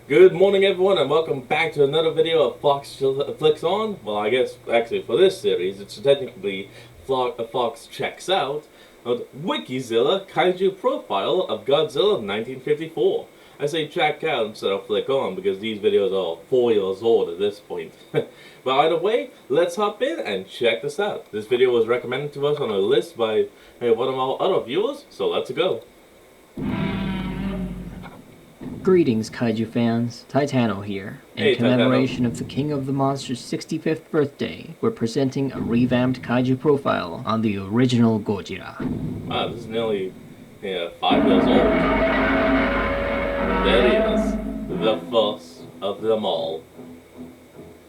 Good morning, everyone, and welcome back to another video of Fox Flicks On. Well, I guess actually for this series, it's technically Fox Checks Out of Wikizilla Kaiju Profile of Godzilla 1954. I say check out instead of flick on because these videos are 4 years old at this point. But either way, let's hop in and check this out. This video was recommended to us on a list by one of our other viewers, so let's go. Greetings, Kaiju fans. Titano here. In commemoration of the King of the Monsters' 65th birthday, we're presenting a revamped Kaiju profile on the original Godzilla. Wow, this is nearly 5 years old. There he is, the first of them all.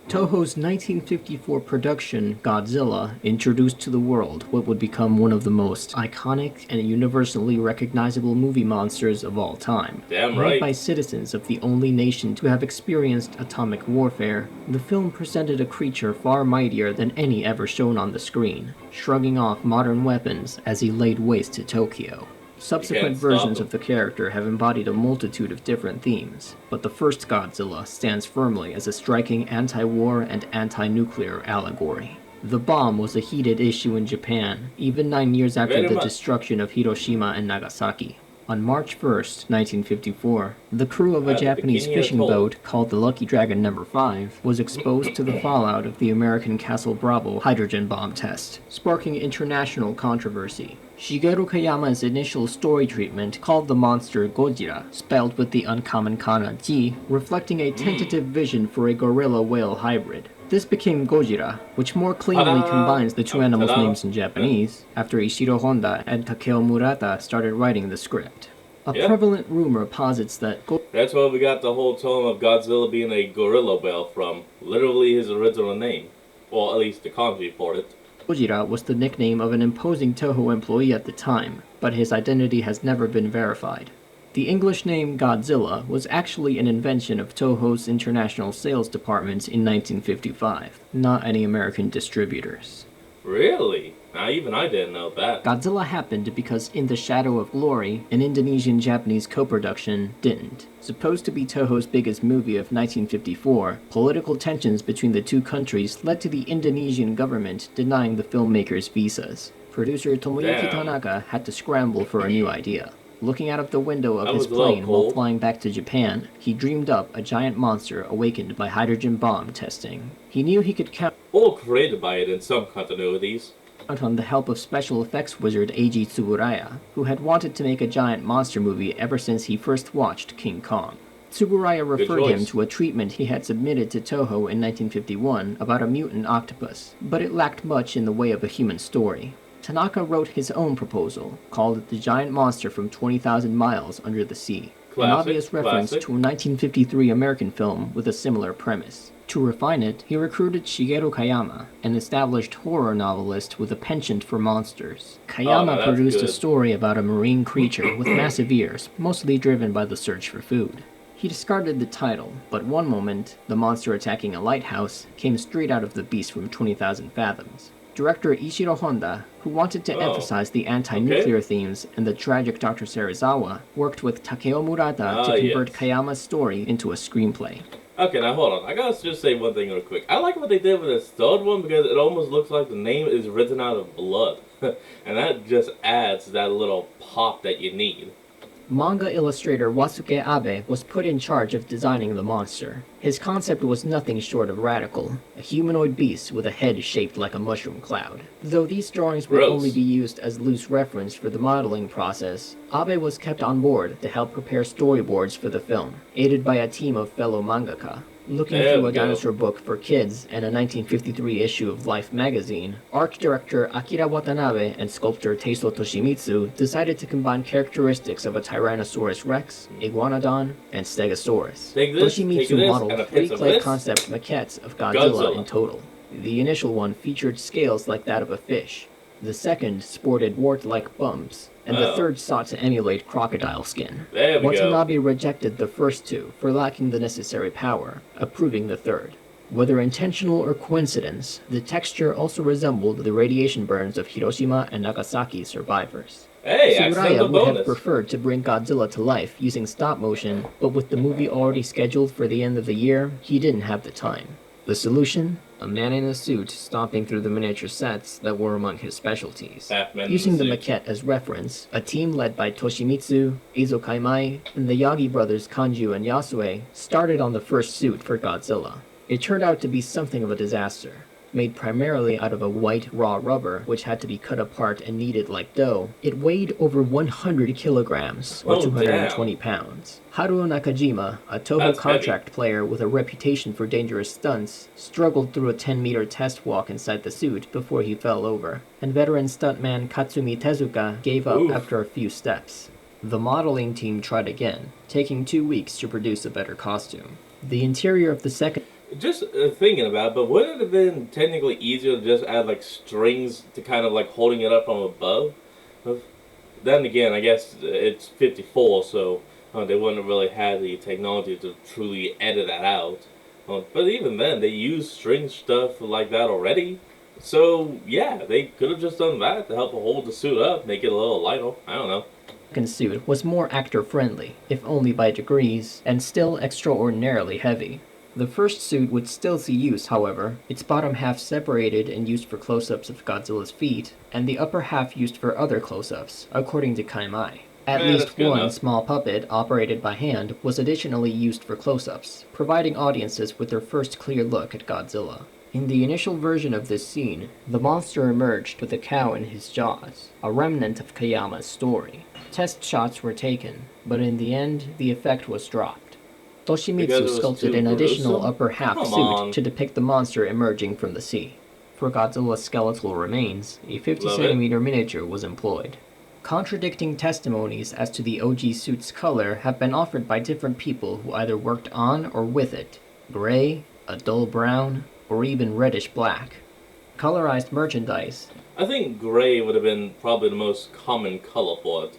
Toho's 1954 production, Godzilla, introduced to the world what would become one of the most iconic and universally recognizable movie monsters of all time. Damn right. Made by citizens of the only nation to have experienced atomic warfare, the film presented a creature far mightier than any ever shown on the screen, shrugging off modern weapons as he laid waste to Tokyo. Subsequent versions of the character have embodied a multitude of different themes, but the first Godzilla stands firmly as a striking anti-war and anti-nuclear allegory. The bomb was a heated issue in Japan, even 9 years after the destruction of Hiroshima and Nagasaki. On March 1st, 1954, the crew of a Japanese fishing boat called the Lucky Dragon No. 5 was exposed to the fallout of the American Castle Bravo hydrogen bomb test, sparking international controversy. Shigeru Kayama's initial story treatment called the monster Godzilla, spelled with the uncommon kana ji, reflecting a tentative vision for a gorilla-whale hybrid. This became Gojira, which more cleanly combines the two animals' names in Japanese, after Ishiro Honda and Takeo Murata started writing the script. A prevalent rumor posits that that's where we got the whole tone of Godzilla being a gorilla whale from, literally his original name. Or at least the kanji for it. Gojira was the nickname of an imposing Toho employee at the time, but his identity has never been verified. The English name Godzilla was actually an invention of Toho's international sales department in 1955, not any American distributors. Really? Now even I didn't know that. Godzilla happened because In the Shadow of Glory, an Indonesian-Japanese co-production, didn't. Supposed to be Toho's biggest movie of 1954, political tensions between the two countries led to the Indonesian government denying the filmmakers visas. Producer Tomoyuki Tanaka had to scramble for a new idea. Looking out of the window of his plane while flying back to Japan, he dreamed up a giant monster awakened by hydrogen bomb testing. He knew he could count or created by it in some continuities. On the help of special effects wizard Eiji Tsuburaya, who had wanted to make a giant monster movie ever since he first watched King Kong. Tsuburaya referred him to a treatment he had submitted to Toho in 1951 about a mutant octopus, but it lacked much in the way of a human story. Tanaka wrote his own proposal, called it The Giant Monster from 20,000 Miles Under the Sea, an obvious reference to a 1953 American film with a similar premise. To refine it, he recruited Shigeru Kayama, an established horror novelist with a penchant for monsters. Kayama produced a story about a marine creature with massive ears, mostly driven by the search for food. He discarded the title, but one moment, the monster attacking a lighthouse, came straight out of the beast from 20,000 Fathoms. Director Ishiro Honda, who wanted to emphasize the anti-nuclear themes and the tragic Dr. Serizawa, worked with Takeo Murata to convert Kayama's story into a screenplay. Okay, now hold on. I gotta just say one thing real quick. I like what they did with this third one because it almost looks like the name is written out of blood. And that just adds that little pop that you need. Manga illustrator Wasuke Abe was put in charge of designing the monster. His concept was nothing short of radical, a humanoid beast with a head shaped like a mushroom cloud. Though these drawings would only be used as loose reference for the modeling process, Abe was kept on board to help prepare storyboards for the film, aided by a team of fellow mangaka. Looking through a dinosaur book for kids and a 1953 issue of Life magazine, art director Akira Watanabe and sculptor Teiso Toshimitsu decided to combine characteristics of a Tyrannosaurus rex, Iguanodon, and Stegosaurus. Toshimitsu modeled 3 clay concept maquettes of Godzilla in total. The initial one featured scales like that of a fish. The second sported wart-like bumps, and the third sought to emulate crocodile skin. Watanabe rejected the first two for lacking the necessary power, approving the third. Whether intentional or coincidence, the texture also resembled the radiation burns of Hiroshima and Nagasaki survivors. Hey, Tsuburaya accidental would have bonus. preferred to bring Godzilla to life using stop motion, but with the movie already scheduled for the end of the year, he didn't have the time. The solution? A man in a suit stomping through the miniature sets that were among his specialties. Using the maquette as reference, a team led by Toshimitsu, Eizo Kaimai, and the Yagi brothers Kanju and Yasue started on the first suit for Godzilla. It turned out to be something of a disaster. Made primarily out of a white raw rubber, which had to be cut apart and kneaded like dough, it weighed over 100 kilograms, or 220 pounds. Haruo Nakajima, a Toho contract player with a reputation for dangerous stunts, struggled through a 10-meter test walk inside the suit before he fell over, and veteran stuntman Katsumi Tezuka gave up after a few steps. The modeling team tried again, taking 2 weeks to produce a better costume. The interior of the second... Just thinking about it, but wouldn't it have been technically easier to just add like strings to kind of like holding it up from above? Then again, I guess it's 54, so they wouldn't have really had the technology to truly edit that out. But even then, they use string stuff like that already. So yeah, they could have just done that to help hold the suit up, make it a little lighter. I don't know. Second suit was more actor-friendly, if only by degrees, and still extraordinarily heavy. The first suit would still see use, however, its bottom half separated and used for close-ups of Godzilla's feet, and the upper half used for other close-ups, according to Kaimai. At least one small puppet, operated by hand, was additionally used for close-ups, providing audiences with their first clear look at Godzilla. In the initial version of this scene, the monster emerged with a cow in his jaws, a remnant of Kayama's story. Test shots were taken, but in the end, the effect was dropped. Toshimitsu sculpted an additional upper half suit to depict the monster emerging from the sea. For Godzilla's skeletal remains, a 50cm miniature was employed. Contradicting testimonies as to the OG suit's color have been offered by different people who either worked on or with it. Gray, a dull brown, or even reddish black. Colorized merchandise. I think gray would have been probably the most common color for it.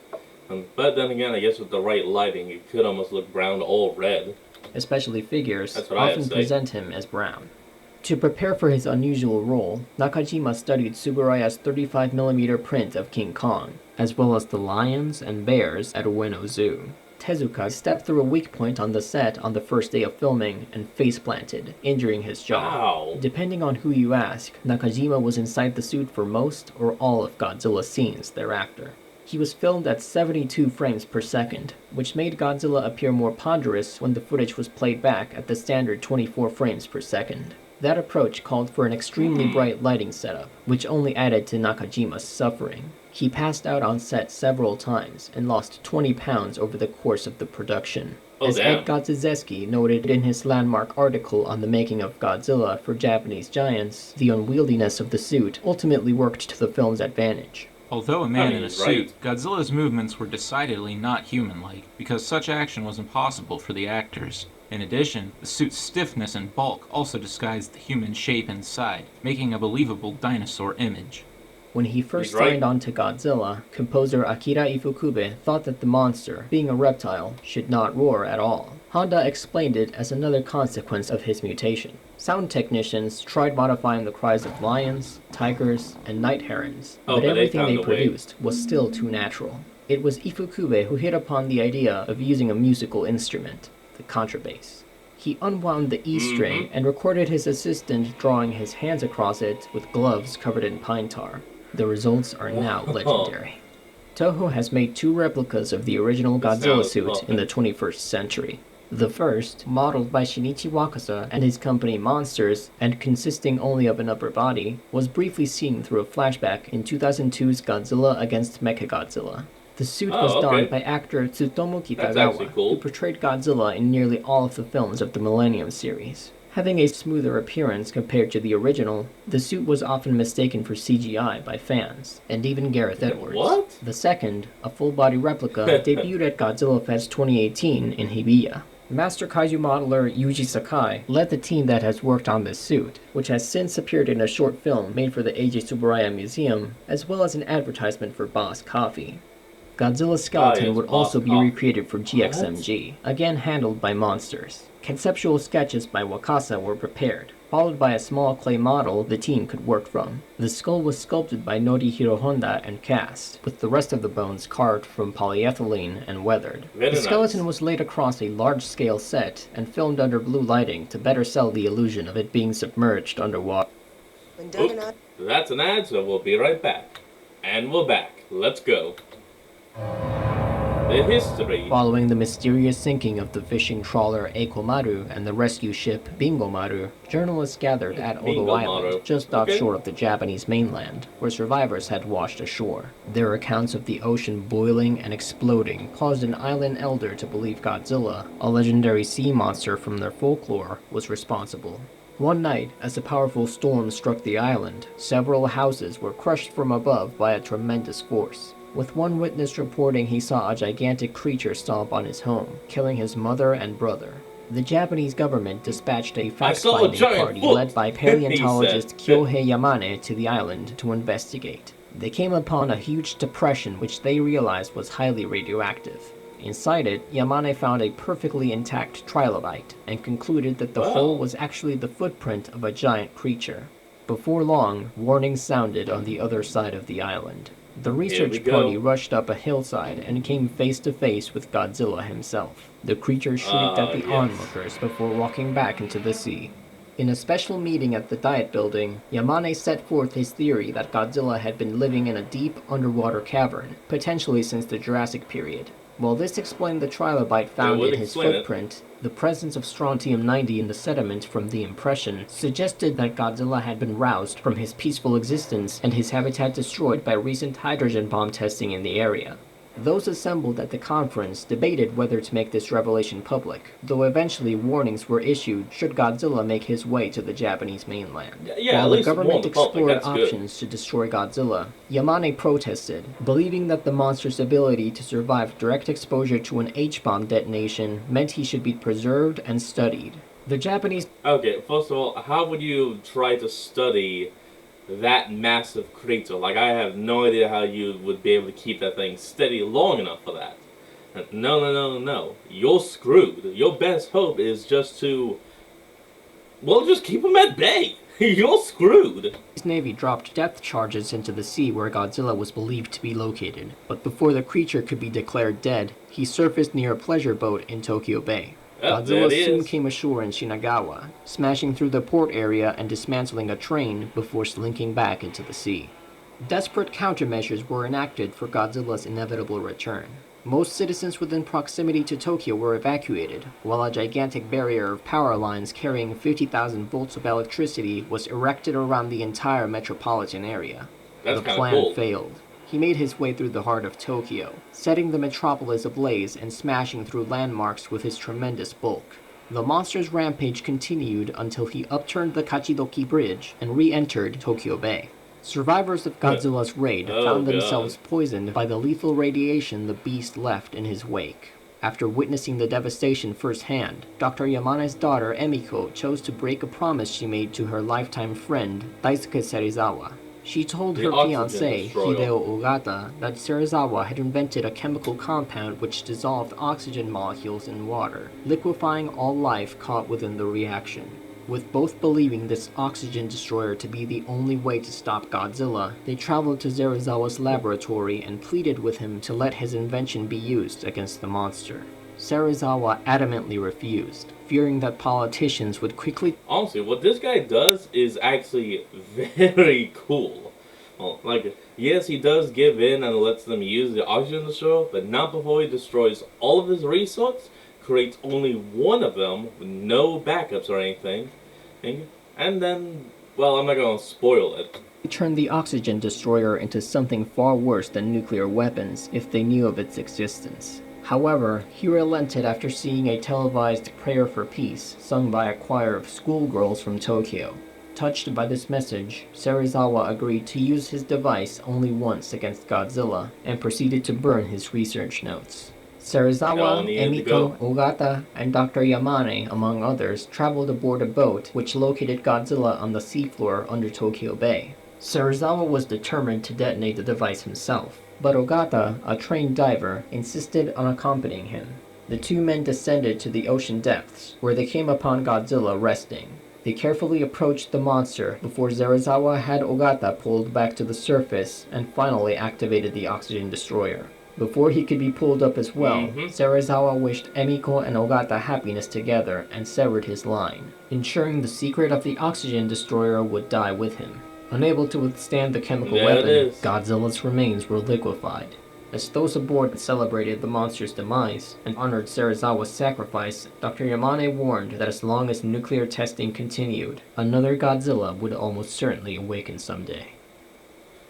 But then again, I guess with the right lighting, it could almost look brown or red. Especially figures often present him as brown. To prepare for his unusual role, Nakajima studied Tsuburaya's 35mm print of King Kong, as well as the lions and bears at Ueno Zoo. Tezuka stepped through a weak point on the set on the first day of filming and face-planted, injuring his jaw. Ow. Depending on who you ask, Nakajima was inside the suit for most or all of Godzilla's scenes thereafter. He was filmed at 72 frames per second, which made Godzilla appear more ponderous when the footage was played back at the standard 24 frames per second. That approach called for an extremely bright lighting setup, which only added to Nakajima's suffering. He passed out on set several times and lost 20 pounds over the course of the production. As Ed Godzyzeski noted in his landmark article on the making of Godzilla for Japanese Giants, the unwieldiness of the suit ultimately worked to the film's advantage. Although a man in a suit, Godzilla's movements were decidedly not human-like, because such action was impossible for the actors. In addition, the suit's stiffness and bulk also disguised the human shape inside, making a believable dinosaur image. When he first signed on to Godzilla, composer Akira Ifukube thought that the monster, being a reptile, should not roar at all. Honda explained it as another consequence of his mutation. Sound technicians tried modifying the cries of lions, tigers, and night herons, but everything they produced was still too natural. It was Ifukube who hit upon the idea of using a musical instrument, the contrabass. He unwound the E string and recorded his assistant drawing his hands across it with gloves covered in pine tar. The results are now legendary. Toho has made 2 replicas of the original Godzilla suit in the 21st century. The first, modeled by Shinichi Wakasa and his company Monsters, and consisting only of an upper body, was briefly seen through a flashback in 2002's Godzilla against Mechagodzilla. The suit was donned by actor Tsutomu Kitagawa, who portrayed Godzilla in nearly all of the films of the Millennium series. Having a smoother appearance compared to the original, the suit was often mistaken for CGI by fans, and even Gareth Edwards. What? The second, a full-body replica, debuted at Godzilla Fest 2018 in Hibiya. Master kaiju modeler Yuji Sakai led the team that has worked on this suit, which has since appeared in a short film made for the Eiji Tsuburaya Museum, as well as an advertisement for Boss Coffee. Godzilla's skeleton yes, would also be oh, recreated for GXMG, again handled by Monsters. Conceptual sketches by Wakasa were prepared, followed by a small clay model the team could work from. The skull was sculpted by Norihiro Honda and cast, with the rest of the bones carved from polyethylene and weathered. The skeleton was laid across a large-scale set and filmed under blue lighting to better sell the illusion of it being submerged underwater. Oop, that's an ad, so we'll be right back. And we're back. Let's go. The history. Following the mysterious sinking of the fishing trawler Eikomaru and the rescue ship Bingomaru, journalists gathered at Odo Island, just offshore of the Japanese mainland, where survivors had washed ashore. Their accounts of the ocean boiling and exploding caused an island elder to believe Godzilla, a legendary sea monster from their folklore, was responsible. One night, as a powerful storm struck the island, several houses were crushed from above by a tremendous force, with one witness reporting he saw a gigantic creature stomp on his home, killing his mother and brother. The Japanese government dispatched a fact-finding party led by paleontologist Kyohei Yamane to the island to investigate. They came upon a huge depression which they realized was highly radioactive. Inside it, Yamane found a perfectly intact trilobite, and concluded that the hole was actually the footprint of a giant creature. Before long, warnings sounded on the other side of the island. The research party rushed up a hillside and came face to face with Godzilla himself. The creature shrieked at the onlookers before walking back into the sea. In a special meeting at the Diet Building, Yamane set forth his theory that Godzilla had been living in a deep underwater cavern, potentially since the Jurassic period. While this explained the trilobite found in his footprint, the presence of strontium-90 in the sediment from the impression suggested that Godzilla had been roused from his peaceful existence and his habitat destroyed by recent hydrogen bomb testing in the area. Those assembled at the conference debated whether to make this revelation public, though eventually warnings were issued should Godzilla make his way to the Japanese mainland. While the government explored options to destroy Godzilla, Yamane protested, believing that the monster's ability to survive direct exposure to an H-bomb detonation meant he should be preserved and studied. The Japanese... Okay, first of all, how would you try to study that massive creature? Like, I have no idea how you would be able to keep that thing steady long enough for that. No. You're screwed. Your best hope is just to, well, just keep him at bay. You're screwed. The Navy dropped depth charges into the sea where Godzilla was believed to be located, but before the creature could be declared dead, he surfaced near a pleasure boat in Tokyo Bay. Godzilla soon came ashore in Shinagawa, smashing through the port area and dismantling a train before slinking back into the sea. Desperate countermeasures were enacted for Godzilla's inevitable return. Most citizens within proximity to Tokyo were evacuated, while a gigantic barrier of power lines carrying 50,000 volts of electricity was erected around the entire metropolitan area. The plan failed. He made his way through the heart of Tokyo, setting the metropolis ablaze and smashing through landmarks with his tremendous bulk. The monster's rampage continued until he upturned the Kachidoki Bridge and re-entered Tokyo Bay. Survivors of Godzilla's raid found themselves poisoned by the lethal radiation the beast left in his wake. After witnessing the devastation firsthand, Dr. Yamane's daughter Emiko chose to break a promise she made to her lifetime friend, Daisuke Serizawa. She told her fiancé, Hideo Ogata, that Serizawa had invented a chemical compound which dissolved oxygen molecules in water, liquefying all life caught within the reaction. With both believing this oxygen destroyer to be the only way to stop Godzilla, they traveled to Serizawa's laboratory and pleaded with him to let his invention be used against the monster. Serizawa adamantly refused, fearing that politicians would quickly... Honestly, what this guy does is actually very cool. Well, like, yes, he does give in and lets them use the oxygen destroyer, but not before he destroys all of his resources, creates only one of them with no backups or anything, and then, well, I'm not going to spoil it. They turned the oxygen destroyer into something far worse than nuclear weapons if they knew of its existence. However, he relented after seeing a televised prayer for peace sung by a choir of schoolgirls from Tokyo. Touched by this message, Serizawa agreed to use his device only once against Godzilla and proceeded to burn his research notes. Serizawa, Emiko, Ogata, and Dr. Yamane, among others, traveled aboard a boat which located Godzilla on the seafloor under Tokyo Bay. Serizawa was determined to detonate the device himself. but Ogata, a trained diver, insisted on accompanying him. The two men descended to the ocean depths, where they came upon Godzilla resting. They carefully approached the monster before Serizawa had Ogata pulled back to the surface and finally activated the oxygen destroyer. Before he could be pulled up as well, Serizawa wished Emiko and Ogata happiness together and severed his line, ensuring the secret of the oxygen destroyer would die with him. Unable to withstand the chemical weapon, Godzilla's remains were liquefied. As those aboard celebrated the monster's demise and honored Serizawa's sacrifice, Dr. Yamane warned that as long as nuclear testing continued, another Godzilla would almost certainly awaken someday.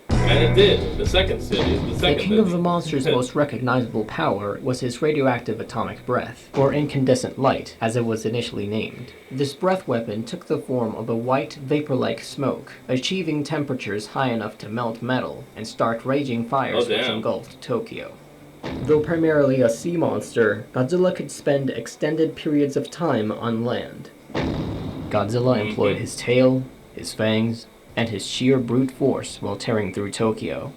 And it did. The second series. The king of the monster's most recognizable power was his radioactive atomic breath, or incandescent light, as it was initially named. This breath weapon took the form of a white, vapor-like smoke, achieving temperatures high enough to melt metal and start raging fires which engulfed Tokyo. Though primarily a sea monster, Godzilla could spend extended periods of time on land. Godzilla employed his tail, his fangs, and his sheer brute force while tearing through Tokyo.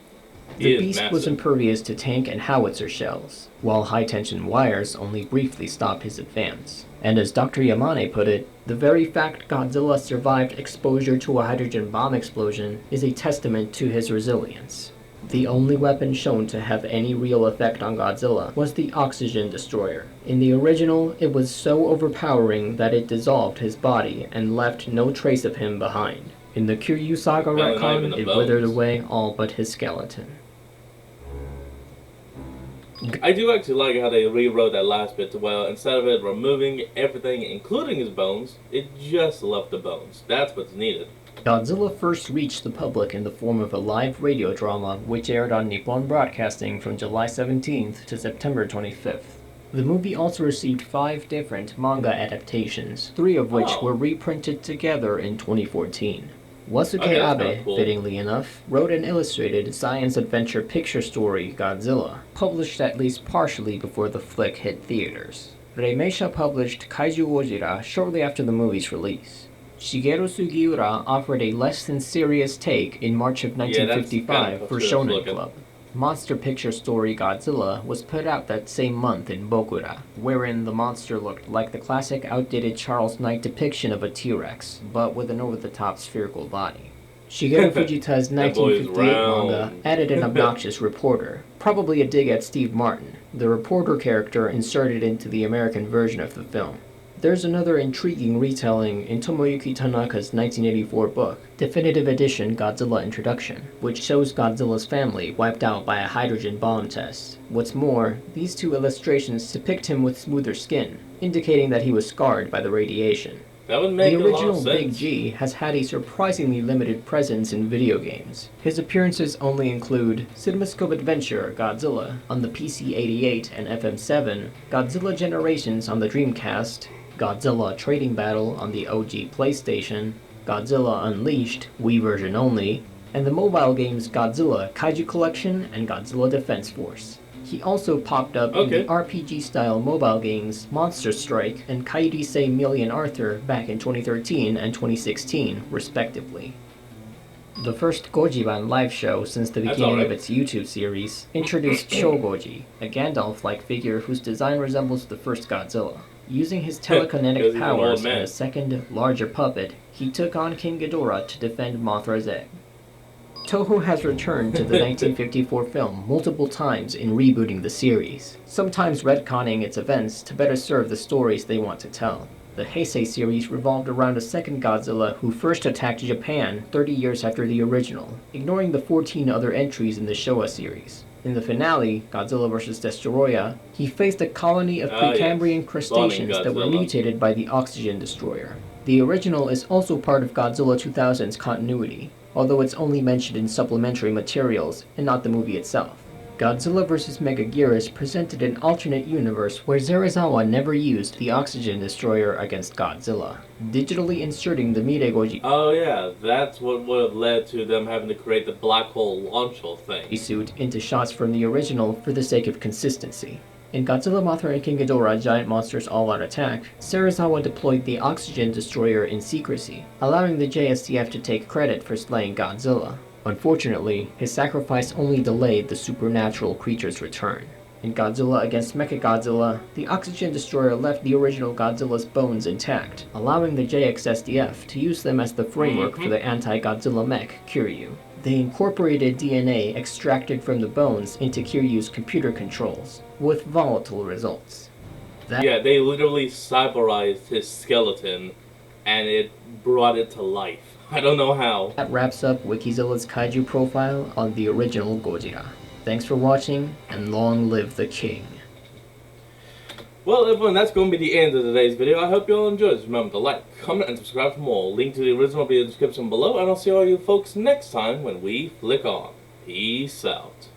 The beast was impervious to tank and howitzer shells, while high-tension wires only briefly stopped his advance. And as Dr. Yamane put it, the very fact Godzilla survived exposure to a hydrogen bomb explosion is a testament to his resilience. The only weapon shown to have any real effect on Godzilla was the oxygen destroyer. In the original, it was so overpowering that it dissolved his body and left no trace of him behind. In the Kiryu Saga retcon, it withered away all but his skeleton. I do actually like how they rewrote that last bit to where instead of it removing everything, including his bones, it just left the bones. That's what's needed. Godzilla first reached the public in the form of a live radio drama which aired on Nippon Broadcasting from July 17th to September 25th. The movie also received 5 different manga adaptations, 3 of which were reprinted together in 2014. Wasuke Abe, fittingly enough, wrote and illustrated science adventure picture story Godzilla, published at least partially before the flick hit theaters. Reimeisha published Kaiju Gojira shortly after the movie's release. Shigeru Sugiura offered a less than serious take in March of 1955 for Shonen Club. Monster picture story Godzilla was put out that same month in Bokura, wherein the monster looked like the classic outdated Charles Knight depiction of a T-Rex, but with an over-the-top spherical body. Shigeru Fujita's 1958 manga added an obnoxious reporter, probably a dig at Steve Martin, the reporter character inserted into the American version of the film. There's another intriguing retelling in Tomoyuki Tanaka's 1984 book, Definitive Edition Godzilla Introduction, which shows Godzilla's family wiped out by a hydrogen bomb test. What's more, these 2 illustrations depict him with smoother skin, indicating that he was scarred by the radiation. That would make the original a lot of sense. Big G has had a surprisingly limited presence in video games. His appearances only include CinemaScope Adventure Godzilla on the PC-88 and FM7, Godzilla Generations on the Dreamcast, Godzilla Trading Battle on the OG PlayStation, Godzilla Unleashed, Wii version only, and the mobile games Godzilla Kaiju Collection and Godzilla Defense Force. He also popped up in the RPG-style mobile games Monster Strike and Kaidisei Million Arthur back in 2013 and 2016, respectively. The first Gojiban live show since the beginning of its YouTube series introduced Shogoji, a Gandalf-like figure whose design resembles the first Godzilla. Using his telekinetic powers and a second, larger puppet, he took on King Ghidorah to defend Mothra's egg. Toho has returned to the 1954 film multiple times in rebooting the series, sometimes retconning its events to better serve the stories they want to tell. The Heisei series revolved around a second Godzilla who first attacked Japan 30 years after the original, ignoring the 14 other entries in the Showa series. In the finale, Godzilla vs. Destoroyah, he faced a colony of Precambrian crustaceans that were mutated by the oxygen destroyer. The original is also part of Godzilla 2000's continuity, although it's only mentioned in supplementary materials and not the movie itself. Godzilla vs. Megaguirus presented an alternate universe where Serizawa never used the oxygen destroyer against Godzilla, digitally inserting the Miregoji that's what would have led to them having to create the black hole launch hole thing. Suit into shots from the original for the sake of consistency. In Godzilla, Mothra, and King Ghidorah Giant Monsters All-Out Attack, Serizawa deployed the oxygen destroyer in secrecy, allowing the JSTF to take credit for slaying Godzilla. Unfortunately, his sacrifice only delayed the supernatural creature's return. In Godzilla against Mechagodzilla, the oxygen destroyer left the original Godzilla's bones intact, allowing the JXSDF to use them as the framework for the anti-Godzilla mech, KAIJU. They incorporated DNA extracted from the bones into KAIJU's computer controls, with volatile results. Yeah, they literally cyberized his skeleton, and it brought it to life. I don't know how. That wraps up Wikizilla's kaiju profile on the original Godzilla. Thanks for watching, and long live the king. Well, everyone, that's going to be the end of today's video. I hope you all enjoyed. Remember to like, comment, and subscribe for more. Link to the original will be in the description below, and I'll see all you folks next time when we flick on. Peace out.